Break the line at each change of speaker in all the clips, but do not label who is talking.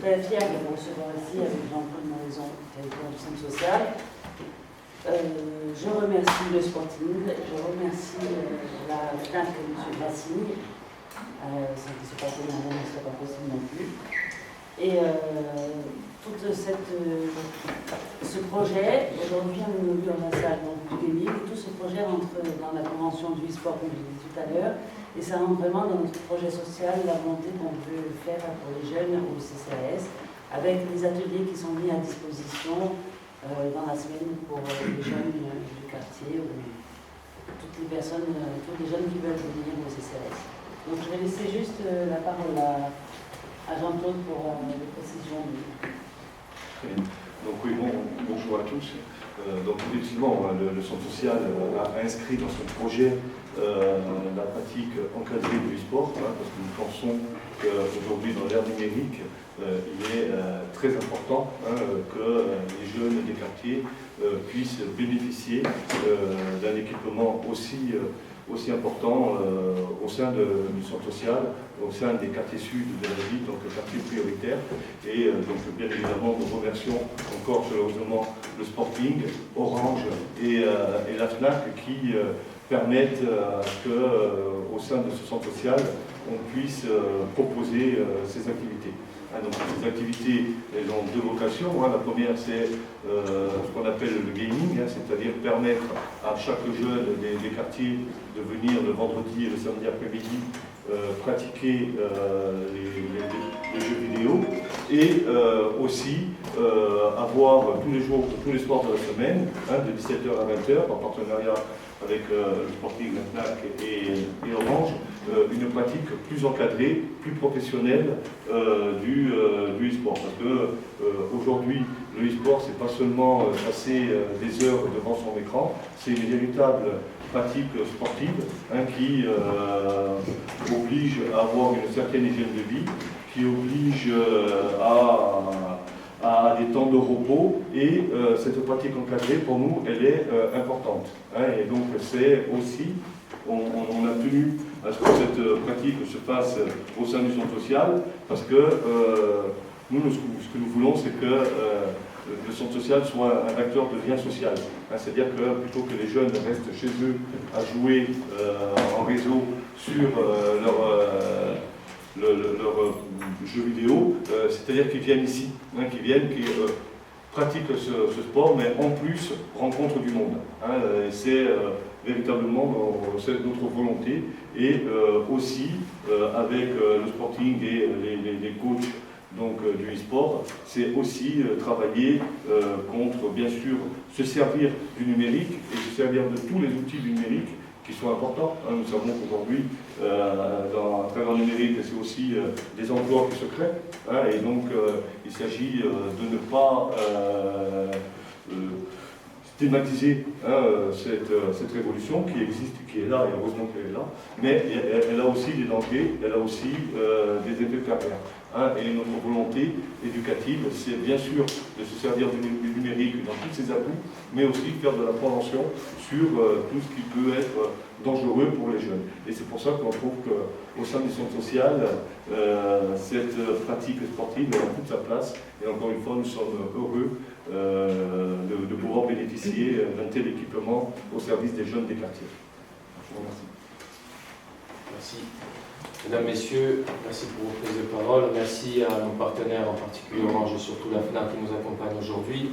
très fière de vous recevoir ici avec Jean-Paul Moraison, territoire du centre social. Je remercie le Sporting, je remercie la FNAC et M. Bassini. Sans que ce partenariat ne soit pas possible non plus. Et tout ce projet, aujourd'hui on est dans la salle du Guémil, tout ce projet rentre dans la convention du e-sport comme je l'ai dit tout à l'heure, et ça rentre vraiment dans notre projet social, la volonté qu'on veut faire pour les jeunes au CCAS, avec des ateliers qui sont mis à disposition dans la semaine pour les jeunes du quartier, ou toutes les personnes, tous les jeunes qui veulent venir au CCAS. Donc je vais laisser juste la parole à Jean-Claude pour les précisions.
Très bien. Donc oui, bonjour à tous. Donc effectivement, le centre social a inscrit dans son projet la pratique encadrée du e-sport, parce que nous pensons qu'aujourd'hui, dans l'ère numérique, il est très important que les jeunes des quartiers puissent bénéficier d'un équipement aussi important au sein du centre social, au sein des quartiers sud de la ville, donc quartiers prioritaires. Et donc bien évidemment, nous remercions encore chaleureusement le Sporting, Orange et la FNAC qui permettent qu'au sein de ce centre social, on puisse proposer ces activités. Donc ces activités, elles ont deux vocations. La première, c'est ce qu'on appelle le gaming, c'est-à-dire permettre à chaque jeune des quartiers de venir le vendredi et le samedi après-midi pratiquer les jeux vidéo et aussi avoir tous les jours, tous les soirs de la semaine, de 17h à 20h, en partenariat avec le Sporting, la FNAC et Orange, une pratique plus encadrée, plus professionnelle du e-sport. Parce que aujourd'hui, le e-sport, c'est pas seulement passer des heures devant son écran, c'est une véritable pratique sportive qui oblige à avoir une certaine hygiène de vie, qui oblige à des temps de repos, et cette pratique encadrée, pour nous, elle est importante. Et donc c'est aussi, on a tenu à ce que cette pratique se fasse au sein du centre social, parce que nous, ce que nous voulons, c'est que le centre social soit un acteur de lien social. C'est-à-dire que plutôt que les jeunes restent chez eux à jouer en réseau sur leur jeu vidéo, c'est-à-dire qu'ils viennent ici, qui pratiquent ce sport, mais en plus rencontrent du monde. C'est véritablement notre volonté, et aussi avec le Sporting et les coachs du e-sport, c'est aussi travailler contre, bien sûr, se servir du numérique et se servir de tous les outils du numérique qui sont importants. Nous savons qu'aujourd'hui, à travers le numérique, c'est aussi des emplois qui se créent. Et donc, il s'agit de ne pas stigmatiser cette révolution qui existe, qui est là, et heureusement qu'elle est là, mais elle a aussi des dangers, elle a aussi des effets pervers. Et notre volonté éducative, c'est bien sûr de se servir du numérique dans tous ses atouts, mais aussi faire de la prévention sur tout ce qui peut être dangereux pour les jeunes. Et c'est pour ça qu'on trouve qu'au sein du centre social, cette pratique sportive a toute sa place. Et encore une fois, nous sommes heureux de pouvoir bénéficier d'un tel équipement au service des jeunes des quartiers. Je vous remercie.
Merci. Mesdames, Messieurs, merci pour vos prises de parole. Merci à nos partenaires, en particulier Orange et surtout la FNAC qui nous accompagne aujourd'hui.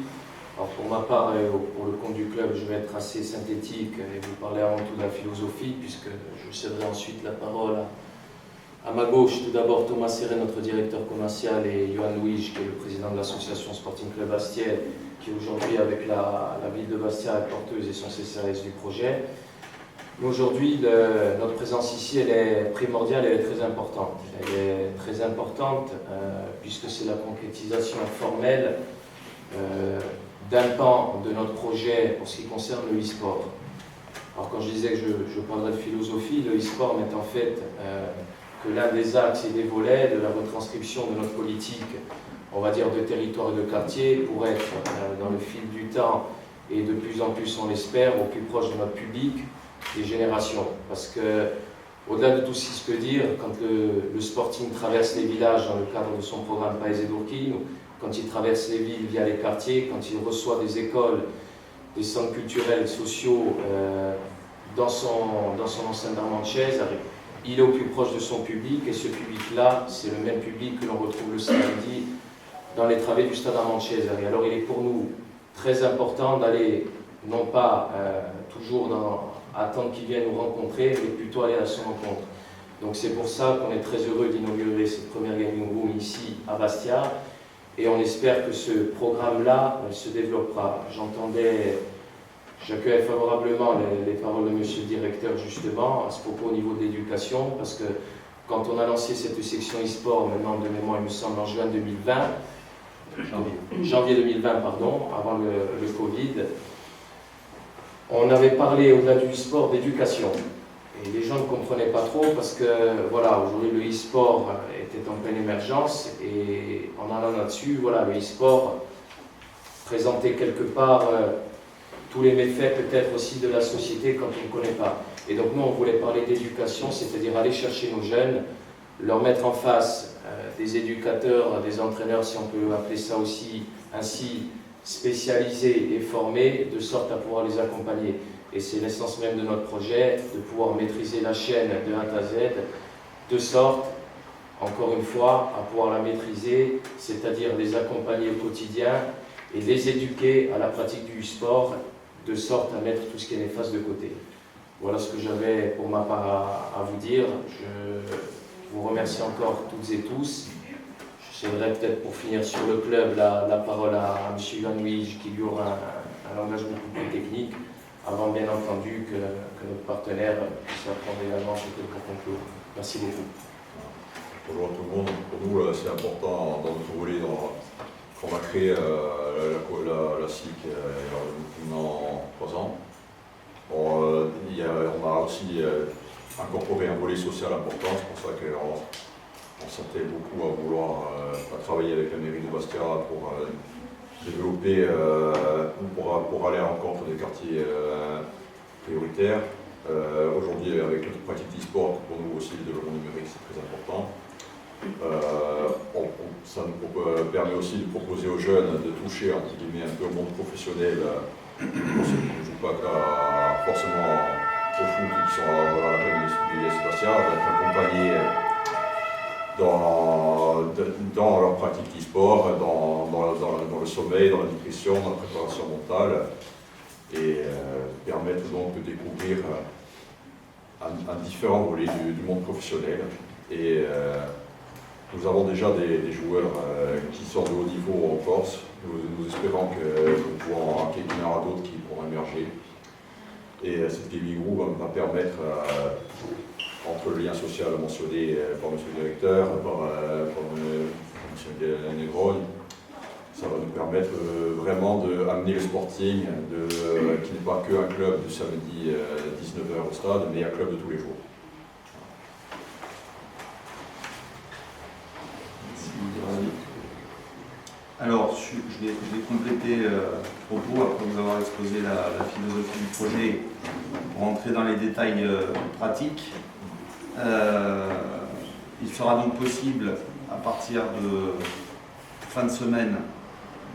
Alors pour ma part et pour le compte du club, je vais être assez synthétique et vous parler avant tout de la philosophie, puisque je céderai ensuite la parole à ma gauche. Tout d'abord Thomas Serré, notre directeur commercial, et Johan Louis, qui est le président de l'association Sporting Club Bastia, qui aujourd'hui avec la ville de Bastia est porteuse et son CCAS du projet. Mais aujourd'hui, notre présence ici, elle est primordiale, elle est très importante. Elle est très importante puisque c'est la concrétisation formelle d'un pan de notre projet pour ce qui concerne le e-sport. Alors quand je disais que je parlerais de philosophie, le e-sport n'est en fait que l'un des axes et des volets de la retranscription de notre politique, on va dire de territoire et de quartier, pour être dans le fil du temps et de plus en plus, on l'espère, au plus proche de notre public, des générations. Parce que Au-delà de tout ce qui se peut dire, quand le Sporting traverse les villages dans le cadre de son programme Paese Durquino, quand il traverse les villes via les quartiers, quand il reçoit des écoles, des centres culturels, sociaux dans son enceinte d'Armanchese, il est au plus proche de son public et ce public-là, c'est le même public que l'on retrouve le samedi dans les travées du stade Armanchese. Et alors il est pour nous très important d'aller, non pas toujours attendre qu'il vienne nous rencontrer, mais plutôt aller à son rencontre. Donc c'est pour ça qu'on est très heureux d'inaugurer cette première Gaming Room ici à Bastia et on espère que ce programme-là se développera. J'accueille favorablement les paroles de monsieur le directeur justement à ce propos au niveau de l'éducation parce que quand on a lancé cette section e-sport, maintenant de mémoire il me semble en janvier 2020, pardon, avant le Covid, on avait parlé au-delà du e-sport d'éducation. Et les gens ne comprenaient pas trop parce que, voilà, aujourd'hui le e-sport était en pleine émergence et en allant là-dessus, voilà, le e-sport présentait quelque part tous les méfaits peut-être aussi de la société quand on ne connaît pas. Et donc nous, on voulait parler d'éducation, c'est-à-dire aller chercher nos jeunes, leur mettre en face des éducateurs, des entraîneurs, si on peut appeler ça aussi ainsi, spécialisés et formés, de sorte à pouvoir les accompagner. Et c'est l'essence même de notre projet, de pouvoir maîtriser la chaîne de A à Z, de sorte, encore une fois, à pouvoir la maîtriser, c'est-à-dire les accompagner au quotidien et les éduquer à la pratique du sport, de sorte à mettre tout ce qui est néfaste de côté. Voilà ce que j'avais pour ma part à vous dire. Je vous remercie encore toutes et tous. J'aimerais peut-être pour finir sur le club la parole à M. Ivan-Louis qui lui aura un langage beaucoup plus technique, avant bien entendu que notre partenaire puisse apprendre également peut-être pour conclure. Merci beaucoup.
Bonjour à tout le monde. Pour nous, c'est important dans notre volet qu'on a créé la SIC il y a maintenant 3 ans. On a aussi incorporé un volet social important, c'est pour ça qu'on s'attelle beaucoup à vouloir travailler avec la mairie de Bastia pour développer, pour aller à l'encontre des quartiers prioritaires. Aujourd'hui, avec notre pratique d'e-sport, pour nous aussi, le développement numérique, c'est très important. Ça nous permet aussi de proposer aux jeunes de toucher entre guillemets un peu au monde professionnel, qui ne jouent pas forcément au foot, qui sont à la peine du Bastia, d'être accompagnés dans leur pratique d'e-sport, dans le sommeil, dans la nutrition, dans la préparation mentale, et permettre donc de découvrir un différent volet du monde professionnel. Et nous avons déjà des joueurs qui sont de haut niveau en Corse. Nous espérons qu'il y en aura d'autres qui pourront émerger. Et cette gaming room va permettre, entre le lien social mentionné par M. le directeur, par M. Negroni, ça va nous permettre vraiment d'amener le Sporting, qui n'est pas qu'un club du samedi 19h au stade, mais un club de tous les jours.
Alors, je vais compléter le propos après vous avoir exposé la philosophie du projet pour entrer dans les détails pratiques. Il sera donc possible, à partir de fin de semaine,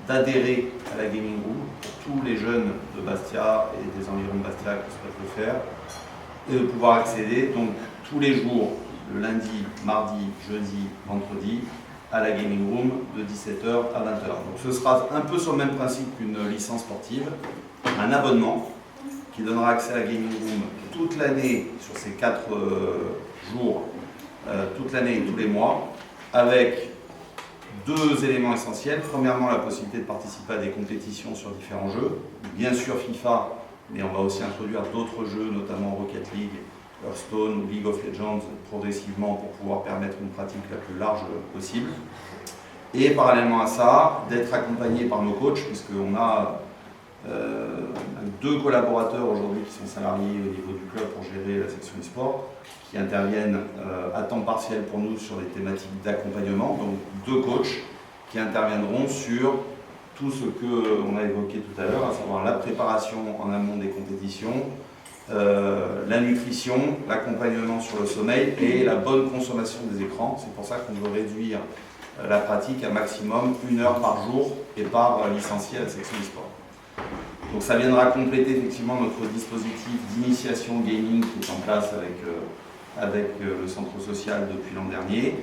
d'adhérer à la Gaming Room pour tous les jeunes de Bastia et des environs de Bastia qui souhaitent le faire, et de pouvoir accéder donc tous les jours, le lundi, mardi, jeudi, vendredi, à la Gaming Room de 17h à 20h. Donc ce sera un peu sur le même principe qu'une licence sportive, un abonnement qui donnera accès à la Gaming Room toute l'année sur ces 4 jours, toute l'année et tous les mois, avec 2 éléments essentiels. Premièrement, la possibilité de participer à des compétitions sur différents jeux, bien sûr FIFA, mais on va aussi introduire d'autres jeux, notamment Rocket League, Hearthstone ou League of Legends progressivement pour pouvoir permettre une pratique la plus large possible. Et parallèlement à ça, d'être accompagné par nos coachs, puisqu'on a 2 collaborateurs aujourd'hui qui sont salariés au niveau du club pour gérer la section e-sport, qui interviennent à temps partiel pour nous sur des thématiques d'accompagnement, donc 2 coachs qui interviendront sur tout ce qu'on a évoqué tout à l'heure, à savoir la préparation en amont des compétitions, la nutrition, l'accompagnement sur le sommeil et la bonne consommation des écrans. C'est pour ça qu'on veut réduire la pratique à maximum 1 heure par jour et par licencié à la section e-sport. Donc ça viendra compléter effectivement notre dispositif d'initiation gaming qui est en place avec le centre social depuis l'an dernier,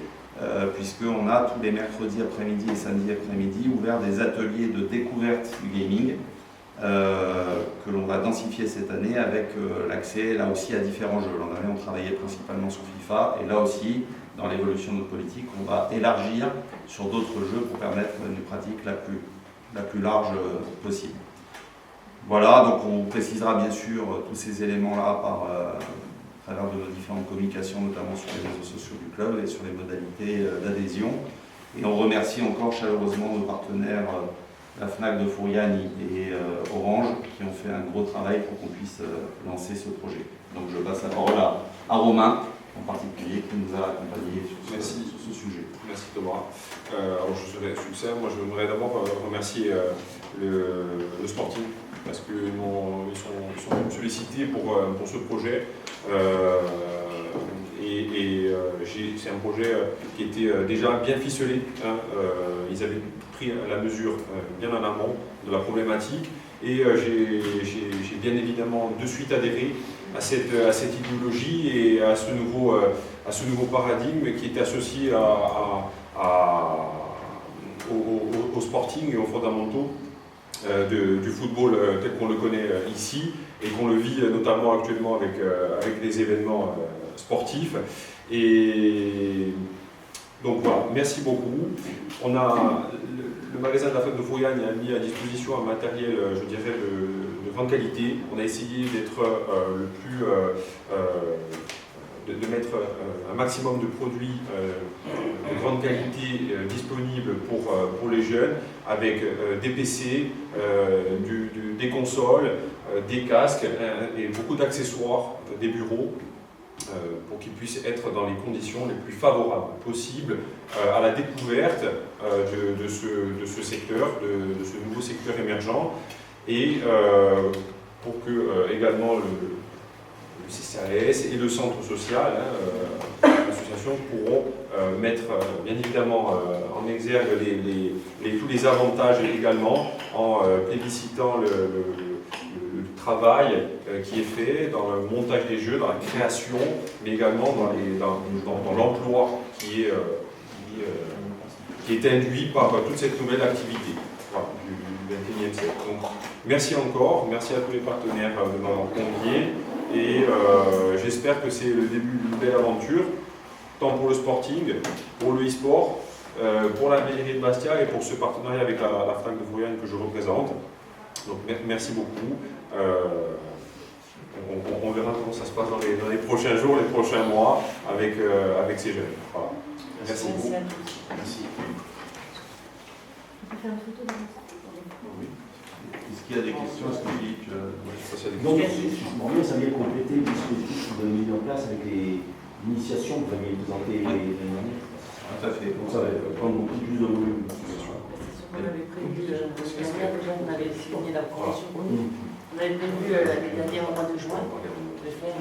puisqu'on a tous les mercredis après-midi et samedis après-midi ouvert des ateliers de découverte du gaming que l'on va densifier cette année avec l'accès là aussi à différents jeux. L'an dernier on travaillait principalement sur FIFA et là aussi dans l'évolution de notre politique on va élargir sur d'autres jeux pour permettre une pratique la plus large possible. Voilà, donc on précisera bien sûr tous ces éléments-là à travers de nos différentes communications, notamment sur les réseaux sociaux du club et sur les modalités d'adhésion. Et on remercie encore chaleureusement nos partenaires, la FNAC de Fouriane et Orange, qui ont fait un gros travail pour qu'on puisse lancer ce projet. Donc je passe la parole à Romain, en particulier, qui nous a accompagnés sur ce sujet.
Merci Thomas. Alors je serai succinct. Moi je voudrais d'abord remercier le Sporting parce qu'ils sont sollicités pour ce projet. C'est un projet qui était déjà bien ficelé. Hein. Ils avaient pris la mesure bien en amont de la problématique et j'ai bien évidemment de suite adhéré à cette idéologie et à ce nouveau paradigme qui est associé au Sporting et aux fondamentaux du football tel qu'on le connaît ici et qu'on le vit notamment actuellement avec les événements sportifs. Et donc voilà, merci beaucoup. On a le magasin de la FNAC de Fouriane a mis à disposition un matériel, je dirais, de grande qualité. On a essayé d'être de mettre un maximum de produits de grande qualité disponibles pour les jeunes, avec des PC, des consoles, des casques et beaucoup d'accessoires, des bureaux, pour qu'ils puissent être dans les conditions les plus favorables possibles à la découverte de ce secteur, de ce nouveau secteur émergent, et pour que également le CCAS et le centre social, l'association, pourront mettre bien évidemment en exergue tous les avantages également en plébiscitant le travail qui est fait dans le montage des jeux, dans la création, mais également dans l'emploi qui est induit par toute cette nouvelle activité du XXIe siècle. Donc, merci encore, merci à tous les partenaires de m'avoir convié. Et j'espère que c'est le début d'une belle aventure, tant pour le Sporting, pour le e-sport, pour la mairie de Bastia et pour ce partenariat avec la FNAC de Fouriane que je représente. Donc merci beaucoup. On verra comment ça se passe dans les prochains jours, les prochains mois avec ces jeunes. Voilà. Merci beaucoup.
Merci.
On peut faire une photo de ça.
Oui. Est-ce qu'il y a des questions? Est-ce que Philippe
Donc, ça vient compléter le dispositif que vous avez mis en place avec les initiations que vous aviez présentées l'année dernière.
Tout à fait.
Donc ça va prendre beaucoup plus de volume.
C'est ce qu'on avait prévu l'année dernière, déjà on avait signé la convention. On avait prévu l'année dernière au mois de juin de faire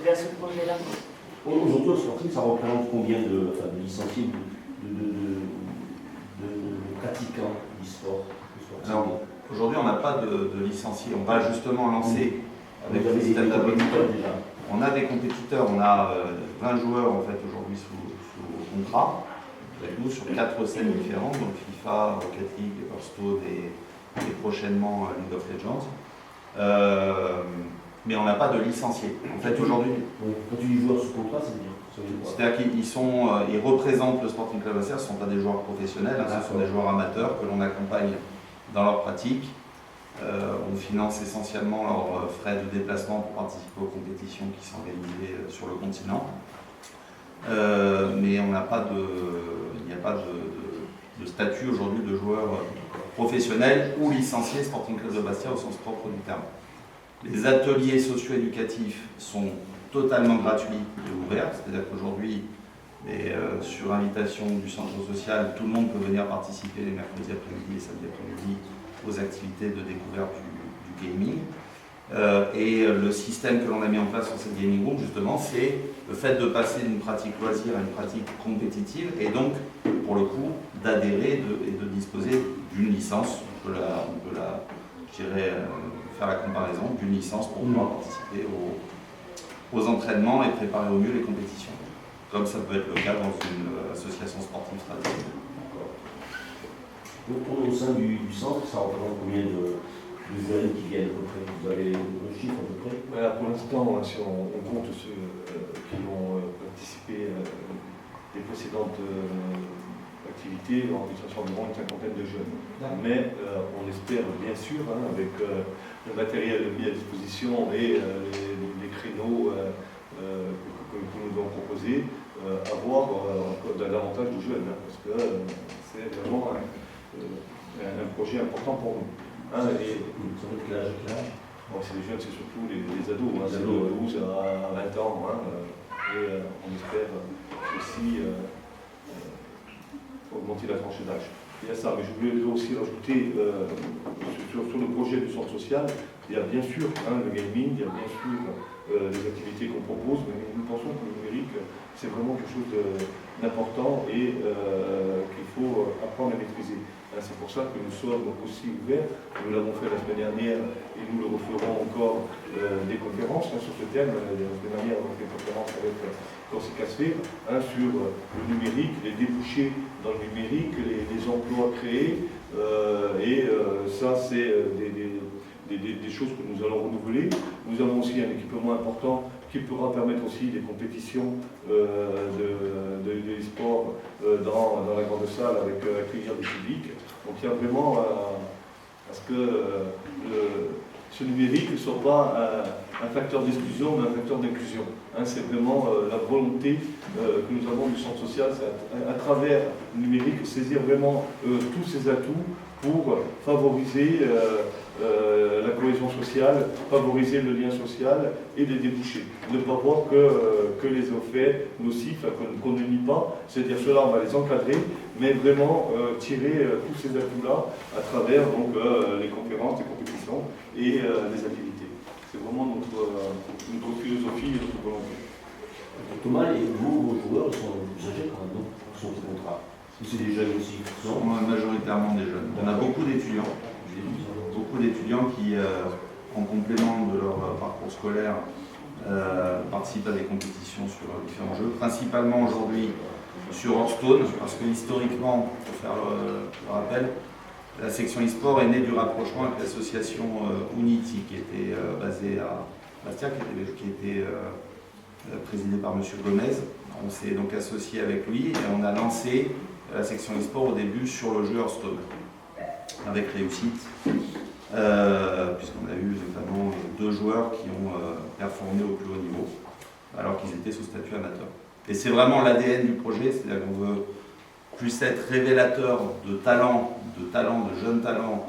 vers ce projet-là.
Aujourd'hui, au Sporting, ça représente combien de licenciés, de pratiquants d'e-sport?
Aujourd'hui, on n'a pas de licenciés. On va justement lancer avec le
des
système d'abonnement.
déjà.
On a des compétiteurs, on a 20 joueurs en fait aujourd'hui sous contrat avec nous sur 4 scènes différentes, donc FIFA, Rocket League, Hearthstone et prochainement League of Legends. Mais on n'a pas de licenciés. En fait aujourd'hui,
Quand tu dis joueurs sous contrat, ça veut dire quoi?
c'est-à-dire qu'ils représentent le Sporting Club Bastia, ce ne sont pas des joueurs professionnels, hein, ce sont des joueurs amateurs que l'on accompagne dans leur pratique. On finance essentiellement leurs frais de déplacement pour participer aux compétitions qui sont organisées sur le continent. Mais il n'y a pas de statut aujourd'hui de joueur professionnel ou licencié Sporting Club de Bastia au sens propre du terme. Les ateliers socio-éducatifs sont totalement gratuits et ouverts, c'est-à-dire qu'aujourd'hui, sur invitation du centre social, tout le monde peut venir participer les mercredis après-midi et samedis après-midi aux activités de découverte du gaming. Et le système que l'on a mis en place sur cette gaming room, justement, c'est le fait de passer d'une pratique loisir à une pratique compétitive, et donc, pour le coup, d'adhérer et de disposer d'une licence. On peut je dirais, faire la comparaison d'une licence pour pouvoir participer aux entraînements et préparer au mieux les compétitions, comme ça peut être le cas dans une association sportive traditionnelle.
Au sein du centre, ça représente combien de jeunes qui viennent à peu près? Vous avez le chiffre à peu près?
Voilà, pour l'instant, si on compte ceux qui vont participer des précédentes activités, ça sera environ une cinquantaine de jeunes. Mais on espère bien sûr, avec le matériel mis à disposition et les créneaux que nous avons proposés, avoir davantage de jeunes, parce que c'est vraiment un projet important pour nous.
Ça veut dire quel âge?
C'est les jeunes, c'est surtout les ados, c'est de 12 à 20 ans. Et on espère aussi augmenter la tranche d'âge. Il y a ça, mais je voulais aussi rajouter sur le projet du centre social, il y a bien sûr le gaming, il y a bien sûr les activités qu'on propose, mais nous pensons que le numérique, c'est vraiment quelque chose d'important et qu'il faut apprendre à maîtriser. C'est pour ça que nous sommes aussi ouverts, nous l'avons fait la semaine dernière et nous le referons encore des conférences sur ce thème. La semaine dernière, on a fait une conférence avec Corsi Casfer sur le numérique, les débouchés dans le numérique, les emplois créés, et ça c'est des choses que nous allons renouveler. Nous avons aussi un équipement important qui pourra permettre aussi des compétitions de e-sport dans la grande salle avec accueillir du public. Donc il y a vraiment à ce que ce numérique ne soit pas un facteur d'exclusion, mais un facteur d'inclusion. C'est vraiment la volonté que nous avons du centre social, c'est à travers le numérique saisir vraiment tous ces atouts pour favoriser la cohésion sociale, favoriser le lien social et les débouchés. Ne pas voir que les effets nocifs qu'on ne nie pas, c'est-à-dire cela on va les encadrer, mais vraiment tirer tous ces atouts-là à travers donc, les conférences, les compétitions et les activités. C'est vraiment notre philosophie et notre volonté.
Thomas, et vos joueurs sont plus âgés quand même, sur ce contrat? Est-ce que c'est des jeunes aussi?
On a majoritairement des jeunes. On a beaucoup d'étudiants. Beaucoup d'étudiants qui, en complément de leur parcours scolaire, participent à des compétitions sur différents jeux, principalement aujourd'hui sur Hearthstone, parce que historiquement, pour faire le rappel, la section e-sport est née du rapprochement avec l'association Unity, qui était basée à Bastia, qui était présidée par M. Gomez. On s'est donc associé avec lui et on a lancé la section e-sport au début sur le jeu Hearthstone, avec réussite, puisqu'on a eu notamment 2 joueurs qui ont performé au plus haut niveau, alors qu'ils étaient sous statut amateur. Et c'est vraiment l'ADN du projet, c'est-à-dire qu'on veut plus être révélateur de talents, de jeunes talents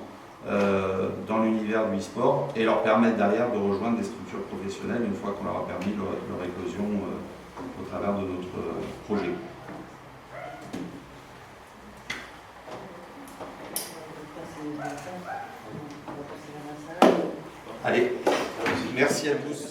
dans l'univers du e-sport et leur permettre derrière de rejoindre des structures professionnelles une fois qu'on leur a permis leur éclosion au travers de notre projet. Allez, merci à tous.